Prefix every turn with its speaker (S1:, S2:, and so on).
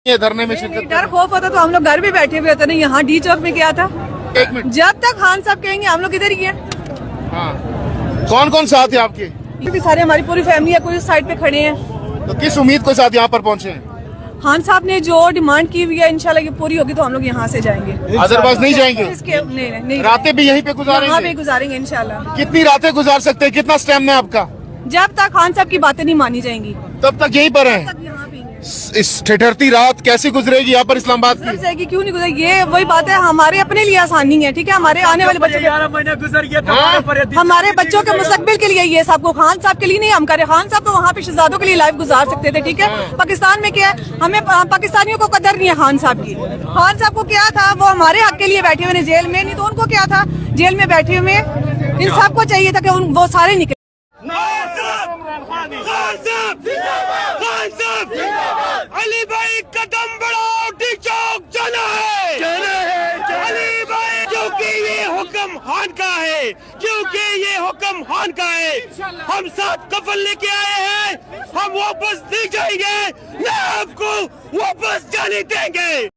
S1: ये धरने में शिरकत
S2: डर खौफ होता तो हम लोग घर भी बैठे हुए होते ना। यहाँ डी चौक में क्या था?
S1: एक मिनट,
S2: जब तक खान साहब कहेंगे हम लोग इधर ही हैं।
S1: हाँ, कौन कौन साथ है आपके?
S2: ये भी सारे हमारी पूरी फैमिली है, कोई साइड पे खड़े हैं।
S1: तो किस उम्मीद के साथ यहाँ पर पहुँचे हैं?
S2: खान साहब ने जो डिमांड की हुई है इंशाल्लाह ये पूरी होगी तो हम लोग यहाँ से जाएंगे।
S1: अदरवाइज नहीं जाएंगे?
S2: इसके नहीं
S1: रातें भी यहीं पे
S2: यहाँ
S1: गुजारेंगे?
S2: पे गुजारेंगे इंशाल्लाह।
S1: कितनी रातें गुजार सकते हैं? कितना स्टैमिना है आपका?
S2: जब तक खान साहब की बातें नहीं मानी जाएंगी
S1: तब तक यहीं पर हैं।
S2: तब यहाँ पे ही हैं।
S1: इस ठिठुरती रात कैसी गुजरेगी यहाँ पर इस्लामाबाद
S2: गुजर
S1: की?
S2: जाएगी, क्यों नहीं गुजरेगी? ये वही बात है, हमारे अपने लिए आसानी है, ठीक है, हमारे आने वाले बच्चों
S3: 11 महीने गुजर गया
S1: हाँ?
S2: हमारे बच्चों के मुस्तकबिल के लिए ये सबको, खान साहब के लिए नहीं हम करे। खान साहब तो वहाँ पे शहजादों के लिए लाइफ गुजार सकते थे, ठीक है। पाकिस्तान में क्या है, हमें पाकिस्तानियों को कदर नहीं है खान साहब की। खान साहब को क्या था, वो हमारे हक के लिए बैठे हुए जेल में, नहीं तो उनको क्या था, जेल में बैठे हुए इन सबको चाहिए था कि वो सारे निकले।
S3: अली भाई कदम बढ़ाओ, डी चौक जाना है अली भाई, क्योंकि ये हुक्म खान का है, क्योंकि ये हुक्म खान का है। हम साथ कफन लेके आए हैं, हम वापस नहीं जाएंगे, न आपको वापस जाने देंगे।